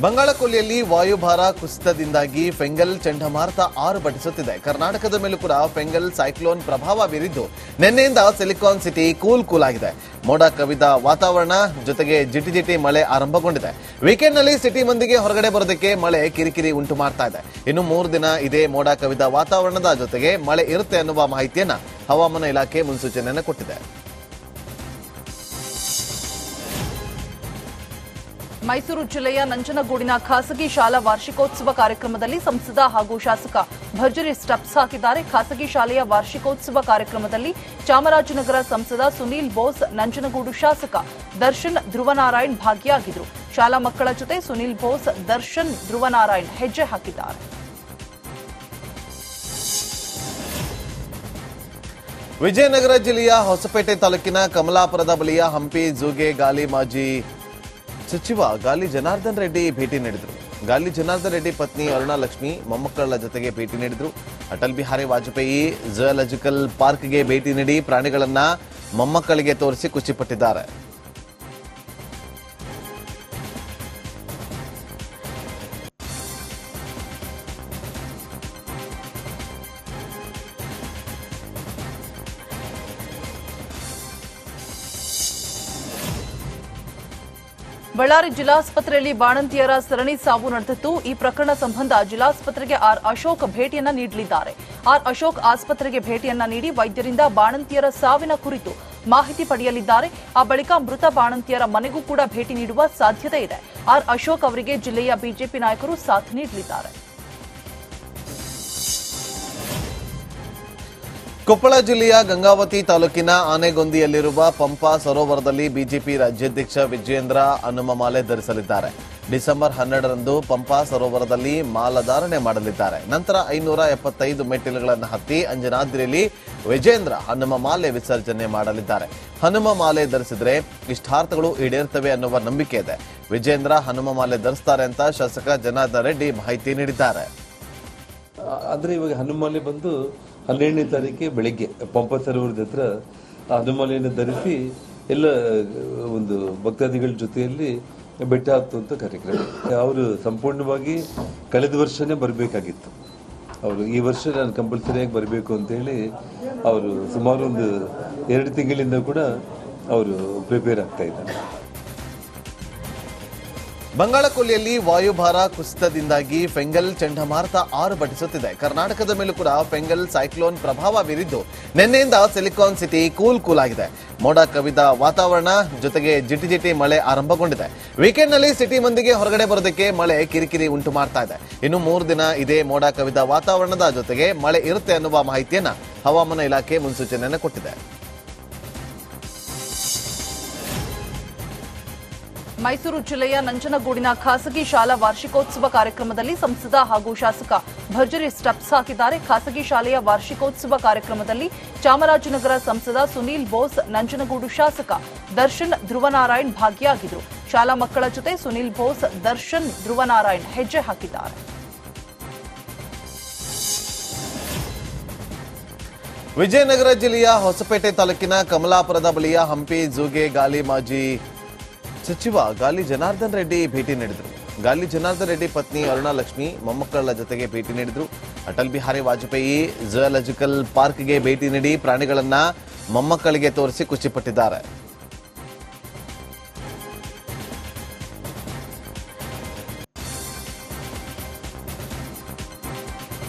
ಬಂಗಾಳಕೊಲ್ಲಿಯಲ್ಲಿ ವಾಯುಭಾರ ಕುಸಿತದಿಂದಾಗಿ ಫೆಂಗಲ್ ಚಂಡಮಾರುತ ಆರ್ಭಟಿಸುತ್ತಿದೆ. ಕರ್ನಾಟಕದ ಮೇಲೂ ಕೂಡ ಫೆಂಗಲ್ ಸೈಕ್ಲೋನ್ ಪ್ರಭಾವ ಬೀರಿದ್ದು ನಿನ್ನೆಯಿಂದ ಸಿಲಿಕಾನ್ ಸಿಟಿ ಕೂಲ್ ಆಗಿದೆ. ಮೋಡ ಕವಿದ ವಾತಾವರಣ ಜೊತೆಗೆ ಜಿಟಿ ಮಳೆ ಆರಂಭಗೊಂಡಿದೆ. ವೀಕೆಂಡ್ನಲ್ಲಿ ಸಿಟಿ ಮಂದಿಗೆ ಹೊರಗಡೆ ಬರೋದಕ್ಕೆ ಮಳೆ ಕಿರಿಕಿರಿ ಉಂಟು ಮಾಡ್ತಾ ಇದೆ. ಇನ್ನು 3 ದಿನ ಇದೇ ಮೋಡ ಕವಿದ ವಾತಾವರಣದ ಜೊತೆಗೆ ಮಳೆ ಇರುತ್ತೆ ಅನ್ನುವ ಮಾಹಿತಿಯನ್ನ ಹವಾಮಾನ ಇಲಾಖೆ ಮುನ್ಸೂಚನೆಯನ್ನು ಕೊಟ್ಟಿದೆ. ಮೈಸೂರು ಜಿಲ್ಲೆಯ ನಂಜನಗೂಡಿನ ಖಾಸಗಿ ಶಾಲಾ ವಾರ್ಷಿಕೋತ್ಸವ ಕಾರ್ಯಕ್ರಮದಲ್ಲಿ ಸಂಸದ ಹಾಗೂ ಶಾಸಕ ಭರ್ಜರಿ ಸ್ಟೆಪ್ಸ್ ಹಾಕಿದ್ದಾರೆ. ಖಾಸಗಿ ಶಾಲೆಯ ವಾರ್ಷಿಕೋತ್ಸವ ಕಾರ್ಯಕ್ರಮದಲ್ಲಿ ಚಾಮರಾಜನಗರ ಸಂಸದ ಸುನೀಲ್ ಬೋಸ್, ನಂಜನಗೂಡು ಶಾಸಕ ದರ್ಶನ್ ಧ್ರುವನಾರಾಯಣ್ ಭಾಗಿಯಾಗಿದ್ದರು. ಶಾಲಾ ಮಕ್ಕಳ ಜೊತೆ ಸುನೀಲ್ ಬೋಸ್, ದರ್ಶನ್ ಧ್ರುವನಾರಾಯಣ್ ಹೆಜ್ಜೆ ಹಾಕಿದ್ದಾರೆ. ವಿಜಯನಗರ ಜಿಲ್ಲೆಯ ಹೊಸಪೇಟೆ ತಾಲೂಕಿನ ಕಮಲಾಪುರದ ಬಳಿಯ ಹಂಪಿ ಝೂಗೆ ಗಾಲಿ ಮಾಜಿ ಸಚಿವ ಗಾಲಿ ಜನಾರ್ದನ್ ರೆಡ್ಡಿ ಭೇಟಿ ನೀಡಿದರು. ಗಾಲಿ ಜನಾರ್ದನ್ ರೆಡ್ಡಿ ಪತ್ನಿ ಅರುಣಾ ಲಕ್ಷ್ಮಿ ಮೊಮ್ಮಕ್ಕಳ ಜೊತೆಗೆ ಭೇಟಿ ನೀಡಿದರು. ಅಟಲ್ ಬಿಹಾರಿ ವಾಜಪೇಯಿ ಝೂಲಾಜಿಕಲ್ ಪಾರ್ಕ್ಗೆ ಭೇಟಿ ನೀಡಿ ಪ್ರಾಣಿಗಳನ್ನ ಮೊಮ್ಮಕ್ಕಳಿಗೆ ತೋರಿಸಿ ಖುಷಿಪಟ್ಟಿದ್ದಾರೆ. ಬಳ್ಳಾರಿ ಜಿಲ್ಲಾಸ್ಪತ್ರೆಯಲ್ಲಿ ಬಾಣಂತಿಯರ ಸರಣಿ ಸಾವು ನಡೆದಿತ್ತು. ಈ ಪ್ರಕರಣ ಸಂಬಂಧ ಜಿಲ್ಲಾಸ್ಪತ್ರೆಗೆ ಆರ್ ಅಶೋಕ್ ಭೇಟಿಯನ್ನ ನೀಡಲಿದ್ದಾರೆ. ಆರ್ ಅಶೋಕ್ ಆಸ್ಪತ್ರೆಗೆ ಭೇಟಿಯನ್ನ ನೀಡಿ ವೈದ್ಯರಿಂದ ಬಾಣಂತಿಯರ ಸಾವಿನ ಕುರಿತು ಮಾಹಿತಿ ಪಡೆಯಲಿದ್ದಾರೆ. ಆ ಬಳಿಕ ಮೃತ ಬಾಣಂತಿಯರ ಮನೆಗೂ ಕೂಡ ಭೇಟಿ ನೀಡುವ ಸಾಧ್ಯತೆ ಇದೆ. ಆರ್ ಅಶೋಕ್ ಅವರಿಗೆ ಜಿಲ್ಲೆಯ ಬಿಜೆಪಿ ನಾಯಕರು ಸಾಥ್ ನೀಡಲಿದ್ದಾರೆ. ಕೊಪ್ಪಳ ಜಿಲ್ಲೆಯ ಗಂಗಾವತಿ ತಾಲೂಕಿನ ಆನೆಗೊಂದಿಯಲ್ಲಿರುವ ಪಂಪಾ ಸರೋವರದಲ್ಲಿ ಬಿಜೆಪಿ ರಾಜ್ಯಾಧ್ಯಕ್ಷ ವಿಜಯೇಂದ್ರ ಹನುಮಮಾಲೆ ಧರಿಸಲಿದ್ದಾರೆ. ಡಿಸೆಂಬರ್ 12ರಂದು ಪಂಪಾ ಸರೋವರದಲ್ಲಿ ಮಾಲಾಧಾರಣೆ ಮಾಡಲಿದ್ದಾರೆ. ನಂತರ 575 ಮೆಟ್ಟಿಲುಗಳನ್ನು ಹತ್ತಿ ಅಂಜನಾದ್ರಿಯಲ್ಲಿ ವಿಜಯೇಂದ್ರ ಹನುಮಮಾಲೆ ವಿಸರ್ಜನೆ ಮಾಡಲಿದ್ದಾರೆ. ಹನುಮಮಾಲೆ ಧರಿಸಿದ್ರೆ ಇಷ್ಟಾರ್ಥಗಳು ಈಡೇರ್ತವೆ ಅನ್ನುವ ನಂಬಿಕೆ ಇದೆ. ವಿಜಯೇಂದ್ರ ಹನುಮಮಾಲೆ ಧರಿಸ್ತಾರೆ ಅಂತ ಶಾಸಕ ಜನಾರ್ದನ್ ರೆಡ್ಡಿ ಮಾಹಿತಿ ನೀಡಿದ್ದಾರೆ. ಅಂದ್ರೆ ಇವಾಗ ಹನುಮಾಲೆ ಬಂದು 12ನೇ ತಾರೀಕಿಗೆ ಬೆಳಿಗ್ಗೆ ಪಂಪ ಸರೋವರದ ಹತ್ರ ಹನುಮಾಲೆಯನ್ನು ಧರಿಸಿ ಎಲ್ಲ ಒಂದು ಭಕ್ತಾದಿಗಳ ಜೊತೆಯಲ್ಲಿ ಬೆಟ್ಟ ಹತ್ತುವಂತ ಕಾರ್ಯಕ್ರಮ. ಅವರು ಸಂಪೂರ್ಣವಾಗಿ ಕಳೆದ ವರ್ಷನೇ ಬರಬೇಕಾಗಿತ್ತು. ಅವರು ಈ ವರ್ಷ ನಾನು ಕಂಪಲ್ಸರಿಯಾಗಿ ಬರಬೇಕು ಅಂತ ಹೇಳಿ ಅವರು ಸುಮಾರು ಒಂದು 2 ತಿಂಗಳಿಂದ ಕೂಡ ಅವರು ಪ್ರಿಪೇರ್ ಆಗ್ತಾ ಇದ್ದಾರೆ. ಬಂಗಾಳಕೊಲ್ಲಿಯಲ್ಲಿ ವಾಯುಭಾರ ಕುಸಿತದಿಂದಾಗಿ ಫೆಂಗಲ್ ಚಂಡಮಾರುತ ಆರ್ಭಟಿಸುತ್ತಿದೆ. ಕರ್ನಾಟಕದ ಮೇಲೂ ಕೂಡ ಫೆಂಗಲ್ ಸೈಕ್ಲೋನ್ ಪ್ರಭಾವ ಬೀರಿದ್ದು ನಿನ್ನೆಯಿಂದ ಸಿಲಿಕಾನ್ ಸಿಟಿ ಕೂಲ್ ಆಗಿದೆ. ಮೋಡ ಕವಿದ ವಾತಾವರಣ ಜೊತೆಗೆ ಜಿಟಿ ಮಳೆ ಆರಂಭಗೊಂಡಿದೆ. ವೀಕೆಂಡ್ನಲ್ಲಿ ಸಿಟಿ ಮಂದಿಗೆ ಹೊರಗಡೆ ಬರೋದಕ್ಕೆ ಮಳೆ ಕಿರಿಕಿರಿ ಉಂಟು ಮಾಡ್ತಾ ಇದೆ. ಇನ್ನು 3 ದಿನ ಇದೇ ಮೋಡ ಕವಿದ ವಾತಾವರಣದ ಜೊತೆಗೆ ಮಳೆ ಇರುತ್ತೆ ಅನ್ನುವ ಮಾಹಿತಿಯನ್ನ ಹವಾಮಾನ ಇಲಾಖೆ ಮುನ್ಸೂಚನೆಯನ್ನು ಕೊಟ್ಟಿದೆ. ಮೈಸೂರು ಜಿಲ್ಲೆಯ ನಂಜನಗೂಡಿನ ಖಾಸಗಿ ಶಾಲಾ ವಾರ್ಷಿಕೋತ್ಸವ ಕಾರ್ಯಕ್ರಮದಲ್ಲಿ ಸಂಸದ ಹಾಗೂ ಶಾಸಕ ಭರ್ಜರಿ ಸ್ಟೆಪ್ಸ್ ಹಾಕಿದ್ದಾರೆ. ಖಾಸಗಿ ಶಾಲೆಯ ವಾರ್ಷಿಕೋತ್ಸವ ಕಾರ್ಯಕ್ರಮದಲ್ಲಿ ಚಾಮರಾಜನಗರ ಸಂಸದ ಸುನೀಲ್ ಬೋಸ್, ನಂಜನಗೂಡು ಶಾಸಕ ದರ್ಶನ್ ಧ್ರುವನಾರಾಯಣ್ ಭಾಗಿಯಾಗಿದ್ದರು. ಶಾಲಾ ಮಕ್ಕಳ ಜೊತೆ ಸುನೀಲ್ ಬೋಸ್, ದರ್ಶನ್ ಧ್ರುವನಾರಾಯಣ್ ಹೆಜ್ಜೆ ಹಾಕಿದ್ದಾರೆ. ವಿಜಯನಗರ ಜಿಲ್ಲೆಯ ಹೊಸಪೇಟೆ ತಾಲೂಕಿನ ಕಮಲಾಪುರದ ಬಳಿಯ ಹಂಪಿ ಝೂಗೆ ಗಾಲಿ ಮಾಜಿ ಸಚಿವ ಗಾಲಿ ಜನಾರ್ದನ್ ರೆಡ್ಡಿ ಭೇಟಿ ನೀಡಿದರು. ಗಾಲಿ ಜನಾರ್ದನ್ ರೆಡ್ಡಿ ಪತ್ನಿ ಅರುಣಾ ಲಕ್ಷ್ಮಿ ಮೊಮ್ಮಕ್ಕಳ ಜೊತೆಗೆ ಭೇಟಿ ನೀಡಿದರು. ಅಟಲ್ ಬಿಹಾರಿ ವಾಜಪೇಯಿ ಝೂಲಾಜಿಕಲ್ ಪಾರ್ಕ್ಗೆ ಭೇಟಿ ನೀಡಿ ಪ್ರಾಣಿಗಳನ್ನ ಮೊಮ್ಮಕ್ಕಳಿಗೆ ತೋರಿಸಿ ಖುಷಿಪಟ್ಟಿದ್ದಾರೆ.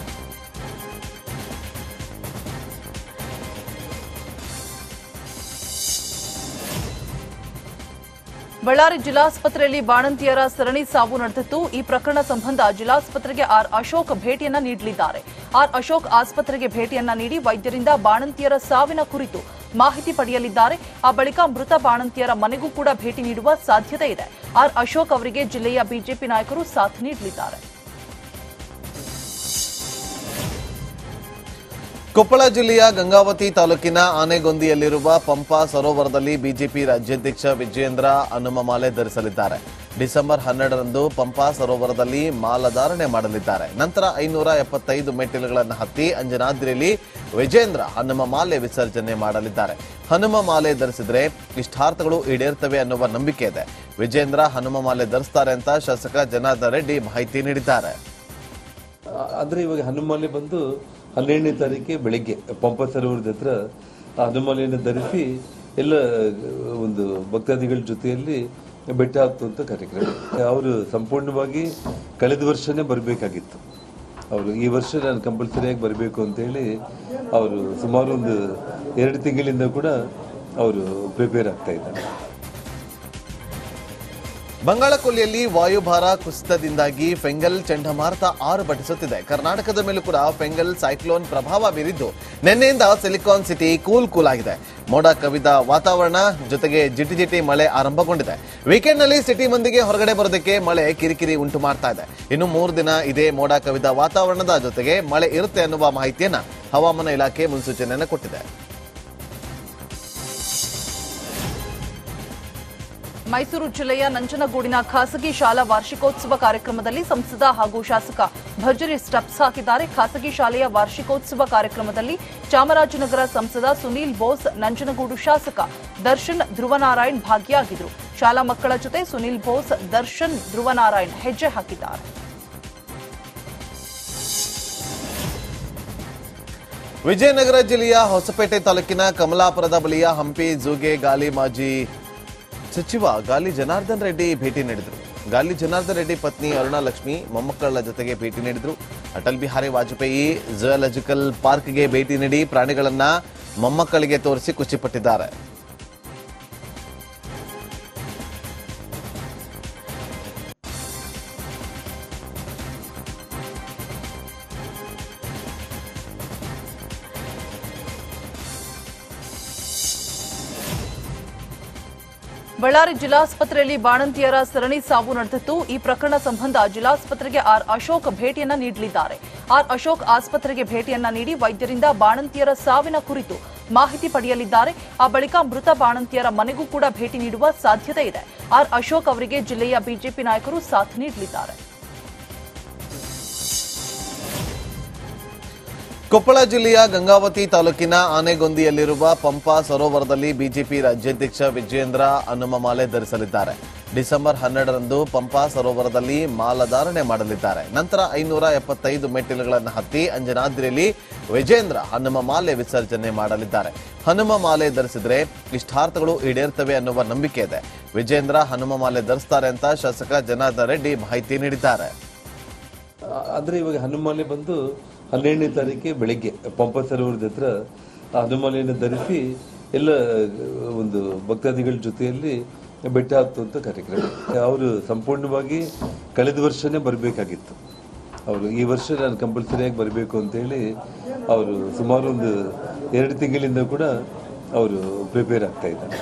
ಬಳ್ಳಾರಿ ಜಿಲ್ಲಾಸ್ಪತ್ರೆಯಲ್ಲಿ ಬಾಣಂತಿಯರ ಸರಣಿ ಸಾವು ನಡೆದಿತ್ತು. ಈ ಪ್ರಕರಣ ಸಂಬಂಧ ಜಿಲ್ಲಾಸ್ಪತ್ರೆಗೆ ಆರ್ ಅಶೋಕ್ ಭೇಟಿಯನ್ನ ನೀಡಲಿದ್ದಾರೆ. ಆರ್ ಅಶೋಕ್ ಆಸ್ಪತ್ರೆಗೆ ಭೇಟಿಯನ್ನ ನೀಡಿ ವೈದ್ಯರಿಂದ ಬಾಣಂತಿಯರ ಸಾವಿನ ಕುರಿತು ಮಾಹಿತಿ ಪಡೆಯಲಿದ್ದಾರೆ. ಆ ಬಳಿಕ ಮೃತ ಬಾಣಂತಿಯರ ಮನೆಗೂ ಕೂಡ ಭೇಟಿ ನೀಡುವ ಸಾಧ್ಯತೆ ಇದೆ. ಆರ್ ಅಶೋಕ್ ಅವರಿಗೆ ಜಿಲ್ಲೆಯ ಬಿಜೆಪಿ ನಾಯಕರು ಸಾಥ್ ನೀಡಲಿದ್ದಾರೆ. ಕೊಪ್ಪಳ ಜಿಲ್ಲೆಯ ಗಂಗಾವತಿ ತಾಲೂಕಿನ ಆನೆಗೊಂದಿಯಲ್ಲಿರುವ ಪಂಪಾ ಸರೋವರದಲ್ಲಿ ಬಿಜೆಪಿ ರಾಜ್ಯಾಧ್ಯಕ್ಷ ವಿಜಯೇಂದ್ರ ಹನುಮಮಾಲೆ ಧರಿಸಲಿದ್ದಾರೆ. ಡಿಸೆಂಬರ್ 12ರಂದು ಪಂಪಾ ಸರೋವರದಲ್ಲಿ ಮಾಲಾಧಾರಣೆ ಮಾಡಲಿದ್ದಾರೆ. ನಂತರ 575 ಮೆಟ್ಟಿಲುಗಳನ್ನು ಹತ್ತಿ ಅಂಜನಾದ್ರಿಯಲ್ಲಿ ವಿಜಯೇಂದ್ರ ಹನುಮಮಾಲೆ ವಿಸರ್ಜನೆ ಮಾಡಲಿದ್ದಾರೆ. ಹನುಮಮಾಲೆ ಧರಿಸಿದ್ರೆ ಇಷ್ಟಾರ್ಥಗಳು ಈಡೇರ್ತವೆ ಅನ್ನುವ ನಂಬಿಕೆ ಇದೆ. ವಿಜೇಂದ್ರ ಹನುಮಮಾಲೆ ಧರಿಸ್ತಾರೆ ಅಂತ ಶಾಸಕ ಜನಾರ್ದನ ರೆಡ್ಡಿ ಮಾಹಿತಿ ನೀಡಿದ್ದಾರೆ. ಅಂದ್ರೆ ಇವಾಗ ಹನುಮಾಲೆ ಬಂದು 12ನೇ ತಾರೀಕಿಗೆ ಬೆಳಿಗ್ಗೆ ಪಂಪ ಸರೋವರದ ಹತ್ರ ಹನುಮಾಲೆಯನ್ನು ಧರಿಸಿ ಎಲ್ಲ ಒಂದು ಭಕ್ತಾದಿಗಳ ಜೊತೆಯಲ್ಲಿ ಬೆಟ್ಟ ಹತ್ತುವಂತ ಕಾರ್ಯಕ್ರಮ. ಅವರು ಸಂಪೂರ್ಣವಾಗಿ ಕಳೆದ ವರ್ಷನೇ ಬರಬೇಕಾಗಿತ್ತು. ಅವರು ಈ ವರ್ಷ ನಾನು ಕಂಪಲ್ಸರಿಯಾಗಿ ಬರಬೇಕು ಅಂತೇಳಿ ಅವರು ಸುಮಾರು ಒಂದು 2 ತಿಂಗಳಿಂದ ಕೂಡ ಅವರು ಪ್ರಿಪೇರ್ ಆಗ್ತಾ ಇದ್ದಾರೆ. ಬಂಗಾಳಕೊಲ್ಲಿಯಲ್ಲಿ ವಾಯುಭಾರ ಕುಸಿತದಿಂದಾಗಿ ಫೆಂಗಲ್ ಚಂಡಮಾರುತ ಆರ್ಭಟಿಸುತ್ತಿದೆ. ಕರ್ನಾಟಕದ ಮೇಲೂ ಕೂಡ ಫೆಂಗಲ್ ಸೈಕ್ಲೋನ್ ಪ್ರಭಾವ ಬೀರಿದ್ದು ನಿನ್ನೆಯಿಂದ ಸಿಲಿಕಾನ್ ಸಿಟಿ ಕೂಲ್ ಆಗಿದೆ. ಮೋಡ ಕವಿದ ವಾತಾವರಣ ಜೊತೆಗೆ ಜಿಟಿ ಮಳೆ ಆರಂಭಗೊಂಡಿದೆ. ವೀಕೆಂಡ್ನಲ್ಲಿ ಸಿಟಿ ಮಂದಿಗೆ ಹೊರಗಡೆ ಬರೋದಕ್ಕೆ ಮಳೆ ಕಿರಿಕಿರಿ ಉಂಟು ಮಾಡ್ತಾ ಇದೆ. ಇನ್ನು 3 ದಿನ ಇದೇ ಮೋಡ ಕವಿದ ವಾತಾವರಣದ ಜೊತೆಗೆ ಮಳೆ ಇರುತ್ತೆ ಅನ್ನುವ ಮಾಹಿತಿಯನ್ನ ಹವಾಮಾನ ಇಲಾಖೆ ಮುನ್ಸೂಚನೆಯನ್ನು ಕೊಟ್ಟಿದೆ. ಮೈಸೂರು ಜಿಲ್ಲೆಯ ನಂಜನಗೂಡಿನ ಖಾಸಗಿ ಶಾಲಾ ವಾರ್ಷಿಕೋತ್ಸವ ಕಾರ್ಯಕ್ರಮದಲ್ಲಿ ಸಂಸದ ಹಾಗೂ ಶಾಸಕ ಭರ್ಜರಿ ಸ್ಟೆಪ್ಸ್ ಹಾಕಿದ್ದಾರೆ. ಖಾಸಗಿ ಶಾಲೆಯ ವಾರ್ಷಿಕೋತ್ಸವ ಕಾರ್ಯಕ್ರಮದಲ್ಲಿ ಚಾಮರಾಜನಗರ ಸಂಸದ ಸುನೀಲ್ ಬೋಸ್, ನಂಜನಗೂಡು ಶಾಸಕ ದರ್ಶನ್ ಧ್ರುವನಾರಾಯಣ್ ಭಾಗಿಯಾಗಿದ್ದರು. ಶಾಲಾ ಮಕ್ಕಳ ಜೊತೆ ಸುನೀಲ್ ಬೋಸ್, ದರ್ಶನ್ ಧ್ರುವನಾರಾಯಣ್ ಹೆಜ್ಜೆ ಹಾಕಿದ್ದಾರೆ. ವಿಜಯನಗರ ಜಿಲ್ಲೆಯ ಹೊಸಪೇಟೆ ತಾಲೂಕಿನ ಕಮಲಾಪುರದ ಬಳಿಯ ಹಂಪಿ ಝೂಗೆ ಗಾಲಿ ಮಾಜಿ ಸಚಿವ ಗಾಲಿ ಜನಾರ್ದನ ರೆಡ್ಡಿ ಭೇಟಿ ನೀಡಿದರು. ಗಾಲಿ ಜನಾರ್ದನ ರೆಡ್ಡಿ ಪತ್ನಿ ಅರುಣಾ ಲಕ್ಷ್ಮಿ ಮೊಮ್ಮಕ್ಕಳ ಜೊತೆಗೆ ಭೇಟಿ ನೀಡಿದರು. ಅಟಲ್ ಬಿಹಾರಿ ವಾಜಪೇಯಿ ಝೂಯಾಲಜಿಕಲ್ ಪಾರ್ಕ್ಗೆ ಭೇಟಿ ನೀಡಿ ಪ್ರಾಣಿಗಳನ್ನ ಮೊಮ್ಮಕ್ಕಳಿಗೆ ತೋರಿಸಿ ಖುಷಿಪಟ್ಟಿದ್ದಾರೆ. ಬಳ್ಳಾರಿ ಜಿಲ್ಲಾಸ್ಪತ್ರೆಯಲ್ಲಿ ಬಾಣಂತಿಯರ ಸರಣಿ ಸಾವು ನಡೆದಿತ್ತು. ಈ ಪ್ರಕರಣ ಸಂಬಂಧ ಜಿಲ್ಲಾಸ್ಪತ್ರೆಗೆ ಆರ್ ಅಶೋಕ್ ಭೇಟಿಯನ್ನ ನೀಡಲಿದ್ದಾರೆ. ಆರ್ ಅಶೋಕ್ ಆಸ್ಪತ್ರೆಗೆ ಭೇಟಿಯನ್ನ ನೀಡಿ ವೈದ್ಯರಿಂದ ಬಾಣಂತಿಯರ ಸಾವಿನ ಕುರಿತು ಮಾಹಿತಿ ಪಡೆಯಲಿದ್ದಾರೆ. ಆ ಬಳಿಕ ಮೃತ ಬಾಣಂತಿಯರ ಮನೆಗೂ ಕೂಡ ಭೇಟಿ ನೀಡುವ ಸಾಧ್ಯತೆ ಇದೆ. ಆರ್ ಅಶೋಕ್ ಅವರಿಗೆ ಜಿಲ್ಲೆಯ ಬಿಜೆಪಿ ನಾಯಕರು ಸಾಥ್ ನೀಡಲಿದ್ದಾರೆ. ಕೊಪ್ಪಳ ಜಿಲ್ಲೆಯ ಗಂಗಾವತಿ ತಾಲೂಕಿನ ಆನೆಗೊಂದಿಯಲ್ಲಿರುವ ಪಂಪಾ ಸರೋವರದಲ್ಲಿ ಬಿಜೆಪಿ ರಾಜ್ಯಾಧ್ಯಕ್ಷ ವಿಜೇಂದ್ರ ಹನುಮಮಾಲೆ ಧರಿಸಲಿದ್ದಾರೆ. ಡಿಸೆಂಬರ್ 12ರಂದು ಪಂಪಾ ಸರೋವರದಲ್ಲಿ ಮಾಲಾಧಾರಣೆ ಮಾಡಲಿದ್ದಾರೆ. ನಂತರ 575 ಮೆಟ್ಟಿಲುಗಳನ್ನು ಹತ್ತಿ ಅಂಜನಾದ್ರಿಯಲ್ಲಿ ವಿಜೇಂದ್ರ ಹನುಮಮಾಲೆ ವಿಸರ್ಜನೆ ಮಾಡಲಿದ್ದಾರೆ. ಹನುಮಮಾಲೆ ಧರಿಸಿದ್ರೆ ಇಷ್ಟಾರ್ಥಗಳು ಈಡೇರ್ತವೆ ಅನ್ನುವ ನಂಬಿಕೆ ಇದೆ. ವಿಜೇಂದ್ರ ಹನುಮಮಾಲೆ ಧರಿಸ್ತಾರೆ ಅಂತ ಶಾಸಕ ಜನಾರ್ದನ ರೆಡ್ಡಿ ಮಾಹಿತಿ ನೀಡಿದ್ದಾರೆ. ಅಂದ್ರೆ ಇವಾಗ ಹನುಮಾಲೆ ಬಂದು 12ನೇ ತಾರೀಕಿಗೆ ಬೆಳಿಗ್ಗೆ ಪಂಪ ಸರೋವರದ ಹತ್ರ ಹನುಮಾಲೆಯನ್ನು ಧರಿಸಿ ಎಲ್ಲ ಒಂದು ಭಕ್ತಾದಿಗಳ ಜೊತೆಯಲ್ಲಿ ಬೆಟ್ಟ ಹತ್ತುವಂತ ಕಾರ್ಯಕ್ರಮ. ಅವರು ಸಂಪೂರ್ಣವಾಗಿ ಕಳೆದ ವರ್ಷನೇ ಬರಬೇಕಾಗಿತ್ತು. ಅವರು ಈ ವರ್ಷ ನಾನು ಕಂಪಲ್ಸರಿಯಾಗಿ ಬರಬೇಕು ಅಂತೇಳಿ ಅವರು ಸುಮಾರು ಒಂದು 2 ತಿಂಗಳಿಂದ ಕೂಡ ಅವರು ಪ್ರಿಪೇರ್ ಆಗ್ತಾ ಇದ್ದಾರೆ.